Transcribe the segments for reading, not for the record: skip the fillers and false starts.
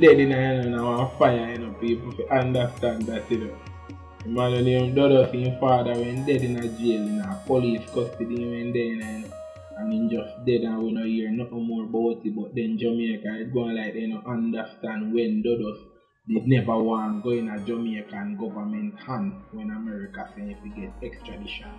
dead in a fire, people to understand that, Man when him brother see him father when dead in a jail in a police custody when then and him just dead and we don't hear nothing more about it. But then Jamaica it going like they don't understand when Dodos did never want go in a Jamaican government hand when America say if we get extradition.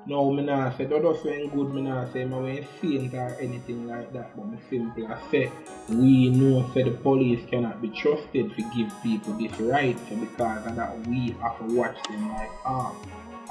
No, me nah say that does ain't good, me nah say me ain't saint or anything like that, but me simply say we know say the police cannot be trusted to give people this right, so because of that we have to watch them like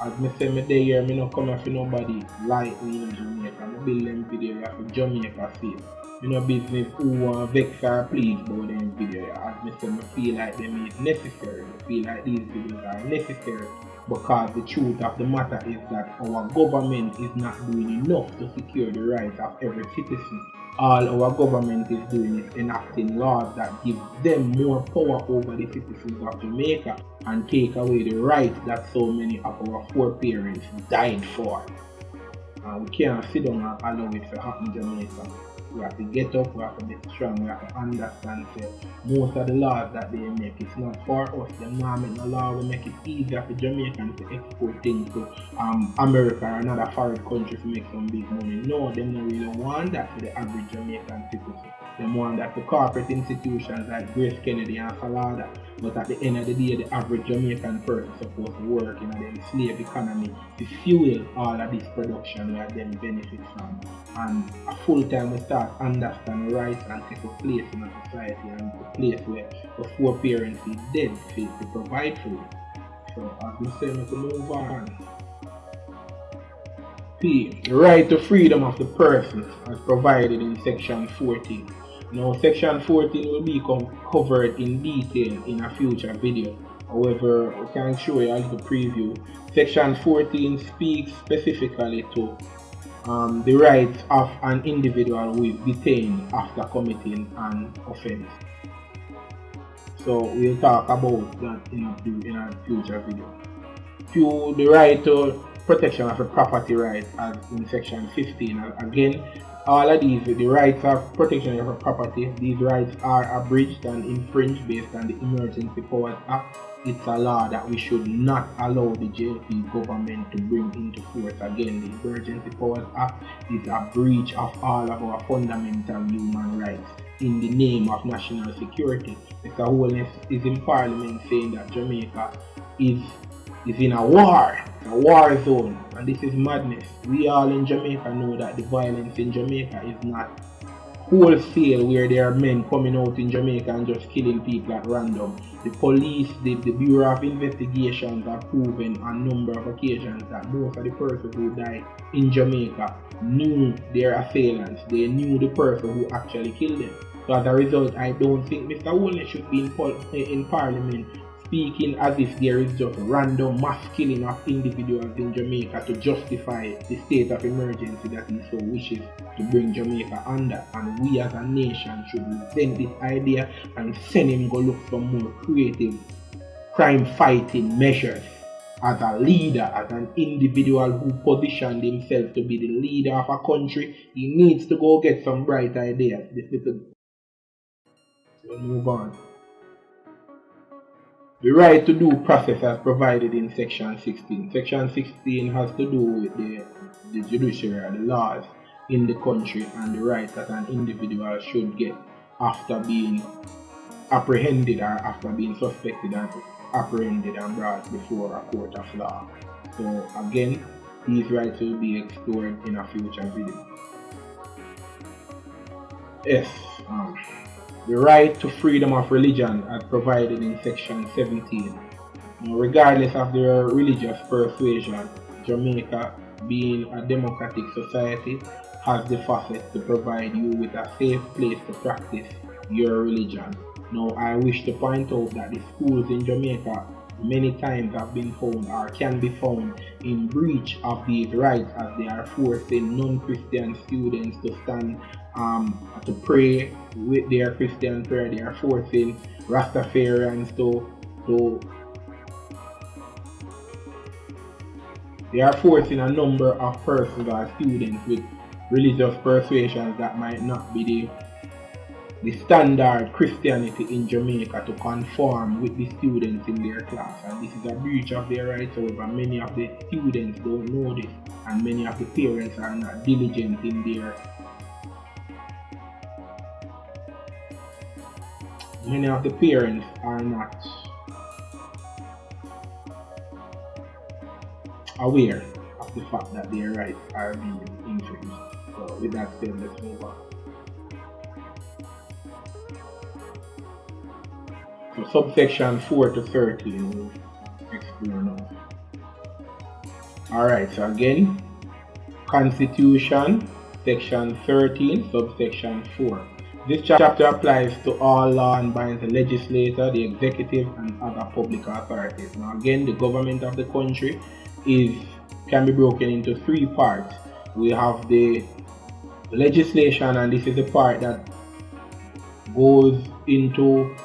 as me say me there here, me no come for nobody like me in Jamaica, me build them video for Jamaica safe. Me no business who want vex or please about them video, as me say me feel like them is necessary, me feel like these videos are necessary. Because the truth of the matter is that our government is not doing enough to secure the rights of every citizen. All our government is doing is enacting laws that give them more power over the citizens of Jamaica and take away the rights that so many of our foreparents died for. And we can't sit down and allow it to happen in Jamaica. We have to get up, we have to be strong, we have to understand that most of the laws that they make, it's not for us. They not make no law will make it easier for Jamaicans to export things to America or another foreign country to make some big money. No, they don't really want that for the average Jamaican citizen. They want that for corporate institutions like Grace Kennedy and Salada. But at the end of the day, the average Jamaican person is supposed to work in the slave economy to fuel all of this production where them benefit from. And a full time we start understand rights and take a place in a society and a place where the foreparents is dead to provide for it. So as we say, we can move on. P. The right to freedom of the person as provided in section 14. Now section 14 will be covered in detail in a future video. However, we can show you a little preview. Section 14 speaks specifically to the rights of an individual who is detained after committing an offense. So we'll talk about that in a future video. To the right to protection of the property rights as in section 15. Again, all of these, the rights of protection of the property, these rights are abridged and infringed based on the Emergency Powers Act. It's a law that we should not allow the JLP government to bring into force again. The Emergency Powers Act is a breach of all of our fundamental human rights in the name of national security. Mr. Holness is in Parliament saying that Jamaica is in a war zone, and this is madness. We all in Jamaica know that the violence in Jamaica is not wholesale where there are men coming out in Jamaica and just killing people at random. The police, the Bureau of Investigations have proven on a number of occasions that most of the persons who died in Jamaica knew their assailants. They knew the person who actually killed them. So as a result, I don't think Mr. Holness should be in Parliament speaking as if there is just random mass killing of individuals in Jamaica to justify the state of emergency that he so wishes to bring Jamaica under. And we as a nation should resent this idea and send him go look for more creative crime fighting measures. As a leader, as an individual who positioned himself to be the leader of a country, he needs to go get some bright ideas. We'll move on. The right to due process as provided in section 16. Section 16 has to do with the judiciary, the laws in the country and the rights that an individual should get after being apprehended or after being suspected and apprehended and brought before a court of law. So again, these rights will be explored in a future video. Yes. The right to freedom of religion as provided in section 17. Now, regardless of their religious persuasion, Jamaica, being a democratic society, has the facet to provide you with a safe place to practice your religion. Now, I wish to point out that the schools in Jamaica many times have been found or can be found in breach of these rights, as they are forcing non-Christian students to stand to pray with their Christian prayer. They are forcing Rastafarians they are forcing a number of persons or students with religious persuasions that might not be the standard Christianity in Jamaica to conform with the students in their class, and this is a breach of their rights. However, many of the students don't know this, and many of the parents are not diligent in their aware of the fact that their rights are being infringed. So with that said, let's move on. So subsection 4 to 13 we'll explore now. Alright, so again, Constitution, section 13, subsection 4. This chapter applies to all law and binds the legislature, the executive, and other public authorities. Now again, the government of the country can be broken into three parts. We have the legislation, and this is the part that goes into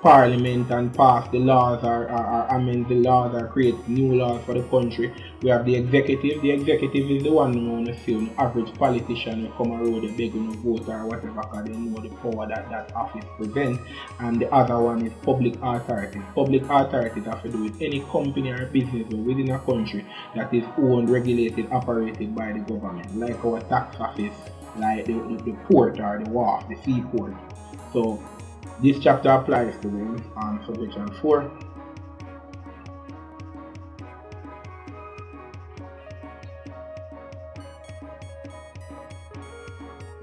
Parliament and pass the laws or amend the laws or create new laws for the country. We have the executive. The executive is the one who want to see an average politician who come around and beg to vote or whatever, because they know the power that office presents. And the other one is public authorities. Public authorities have to do with any company or business within a country that is owned, regulated, operated by the government, like our tax office, like the port or the wharf, the seaport. So this chapter applies to them on subsection 4.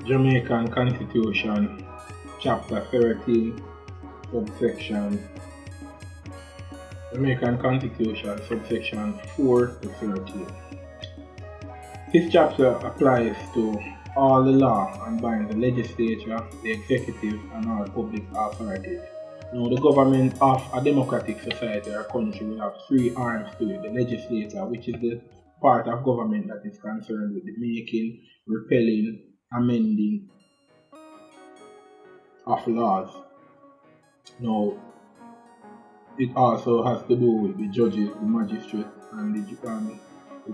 Jamaican Constitution, chapter 13, subsection. Jamaican Constitution, subsection 4 to 13. This chapter applies to all the law and binds the legislature, the executive, and all public authorities. Now, the government of a democratic society or country will have three arms to it. The legislature, which is the part of government that is concerned with the making, repealing, amending of laws. Now, it also has to do with the judges, the magistrates, and the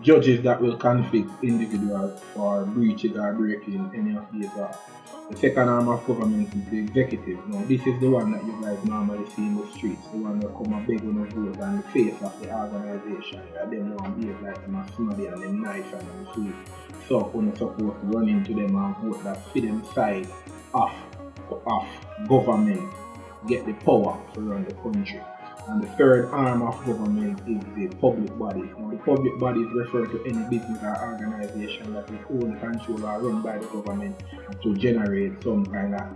judges that will convict individuals for breaches or breaking any of these laws. The second arm of government is the executive. Now, this is the one that you guys normally see in the streets, the one that come and beg on the vote and the face of the organization. Where they want to behave like them are snobby and them nice and them sweet. So, when you're supposed to run into them and vote that fit them side of government, get the power to run the country. And the third arm of government is the public bodies. Now, the public bodies refer to any business or organization that is owned, controlled, or run by the government to generate some kind of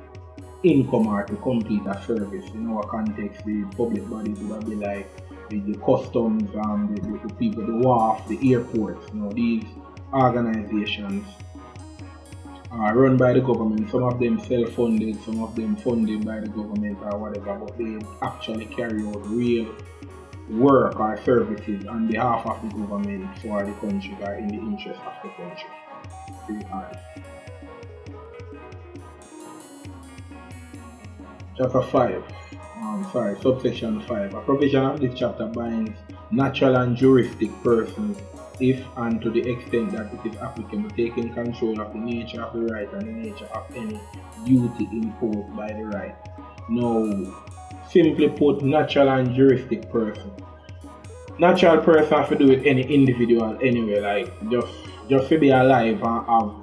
income or to complete a service. In our context, the public bodies would be like the customs, the people, the wharf, the airports. You know, these organizations are run by the government. Some of them self-funded, some of them funded by the government or whatever, but they actually carry out real work or services on behalf of the government for the country or in the interest of the country. Chapter 5, subsection 5. A provision of this chapter binds natural and juristic persons if and to the extent that it is applicable, taking control of the nature of the right and the nature of any duty imposed by the right. Now, simply put, natural and juristic person. Natural person have to do with any individual anyway, like just to be alive and have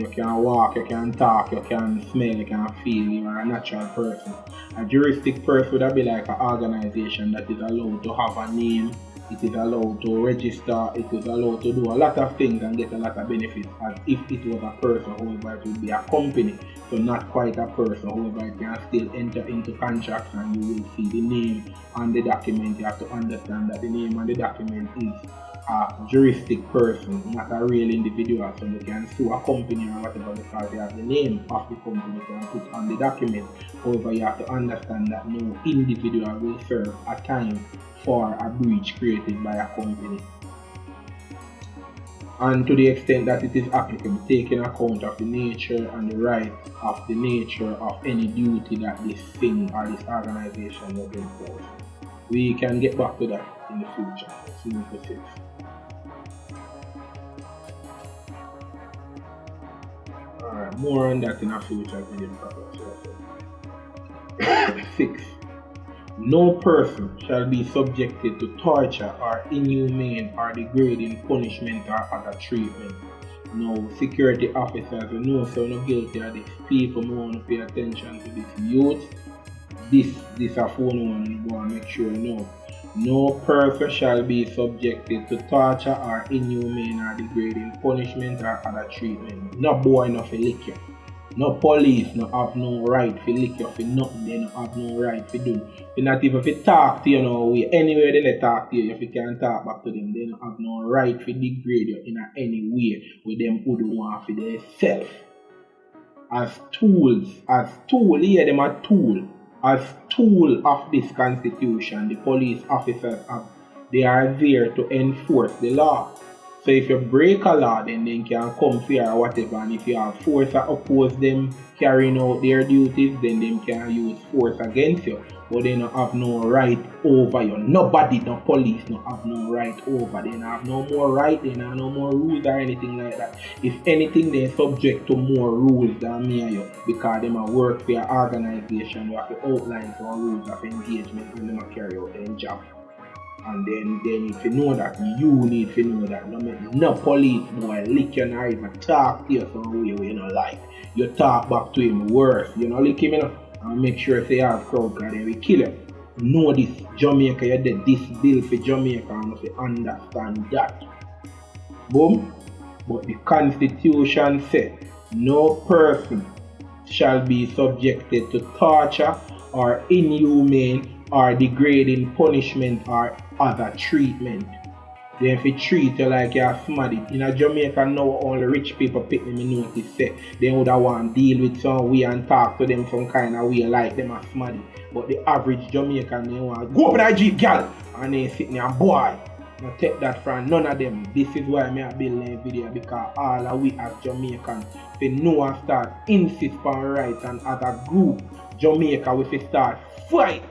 you can walk, you can talk, you can smell, you can feel, you are a natural person. A juristic person would be like an organization that is allowed to have a name, it is allowed to register, it is allowed to do a lot of things and get a lot of benefits as if it was a person. However, it would be a company, so not quite a person. However, it can still enter into contracts and you will see the name on the document. You have to understand that the name on the document is a juristic person, not a real individual. So you can sue a company or whatever because you have the name of the company you can put on the document. However, you have to understand that no individual will serve a time for a breach created by a company. And to the extent that it is applicable, taking account of the nature and the right of the nature of any duty that this thing or this organization will impose. We can get back to that in the future. Soon to 6. Alright. Alright, more on that in a future video. 6. No person shall be subjected to torture or inhumane or degrading punishment or other treatment. No security officers who know so no guilty of this. People who want to pay attention to this youth. This a phone one and want to make sure no person shall be subjected to torture or inhumane or degrading punishment or other treatment. No boy no fi lick you. No police no have no right to lick you for nothing. They no have no right to do. They not even fi talk to you no way. Anywhere they talk to you, if you can't talk back to them, they no have no right to degrade you in any way with them who do want for themselves. As tool, yeah, them a tool. As tool of this constitution, the police officers they are there to enforce the law. So if you break a law, then they can come for you or whatever, and if you have force to oppose them carrying out their duties, then they can use force against you. But they don't have no right over you. Nobody, no police, don't have no right over. They don't have no more right, they don't have no more rules or anything like that. If anything, they're subject to more rules than me and you, because they work for your organization. You have to outline some rules of engagement when they carry out their job. And then they need to know that. You need to know that. No police boy lick you or even talk to you some way you don't like. You talk back to him worse. You know, lick him and make sure they have crowd because they will kill you. Know this, Jamaica, you did this bill for Jamaica and if you understand that. Boom. But the Constitution says no person shall be subjected to torture or inhumane or degrading punishment or other treatment. Then if you treat you like you're somebody, in a Jamaica now only rich people pick them in notice say they would want to deal with some way and talk to them some kind of way like them as somebody. But the average Jamaican they want to go up in that Jeep girl and they sitting there boy. Now take that from none of them. This is why I build a video, because all of we as Jamaicans they know and start insist on rights, and as a group Jamaica we start fight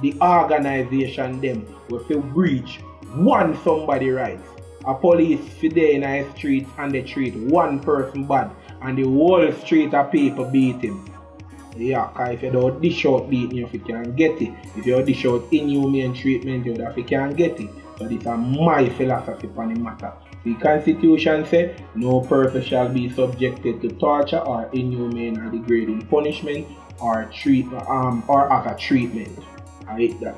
the organization them we feel breach one somebody rights. A police today in the street and they treat one person bad and the whole street of people beat him. Yeah, because if you don't dish out beating you, if you can't get it. If you dish out inhumane treatment, you if you can't get it. So this is my philosophy on the matter. The Constitution says no person shall be subjected to torture or inhumane or degrading punishment or other treatment. I hate that.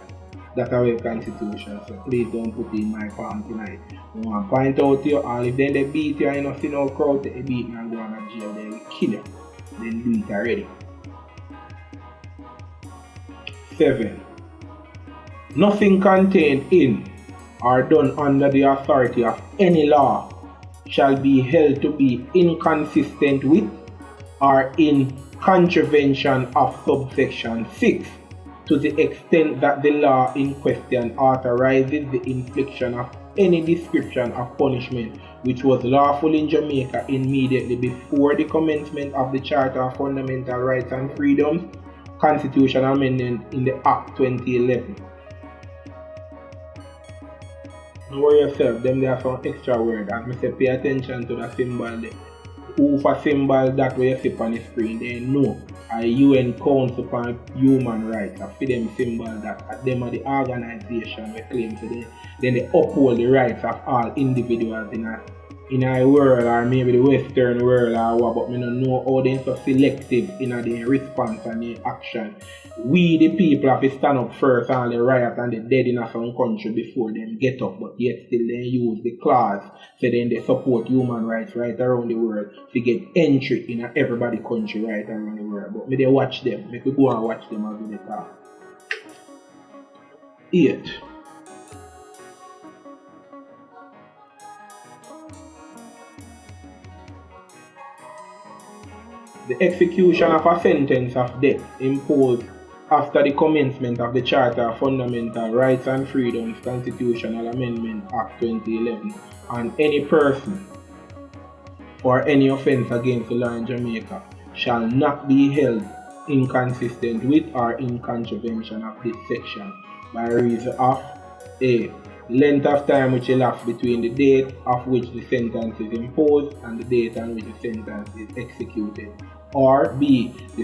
That's our Constitution, so please don't put it in my palm tonight. I want to point out to you, and if then they beat you and you don't see no crowd, they beat you and go on to jail, they will kill you. Then do it already. 7. Nothing contained in or done under the authority of any law shall be held to be inconsistent with or in contravention of subsection 6. To the extent that the law in question authorizes the infliction of any description of punishment which was lawful in Jamaica immediately before the commencement of the Charter of Fundamental Rights and Freedoms, Constitutional Amendment in the Act 2011. Don't worry yourself, them there are some extra word. As I say, pay attention to the symbol there. Who for symbol that way you see on the screen, they know a UN Council on Human Rights, a for them symbol that them are the organization we claim today. Then they uphold the rights of all individuals in our world, or maybe the Western world or what, but I don't know how they're so selective in their response and their action. We the people have to stand up first and the riot and the dead in some country before them get up, but yet still they use the clause so then they support human rights right around the world to get entry in everybody country right around the world. But me they watch them, make we go and watch them as they talk. 8. The execution of a sentence of death imposed after the commencement of the Charter of Fundamental Rights and Freedoms Constitutional Amendment Act 2011 on any person for any offence against the law in Jamaica shall not be held inconsistent with or in contravention of this section by reason of A. length of time which elapsed between the date of which the sentence is imposed and the date on which the sentence is executed. Or B, the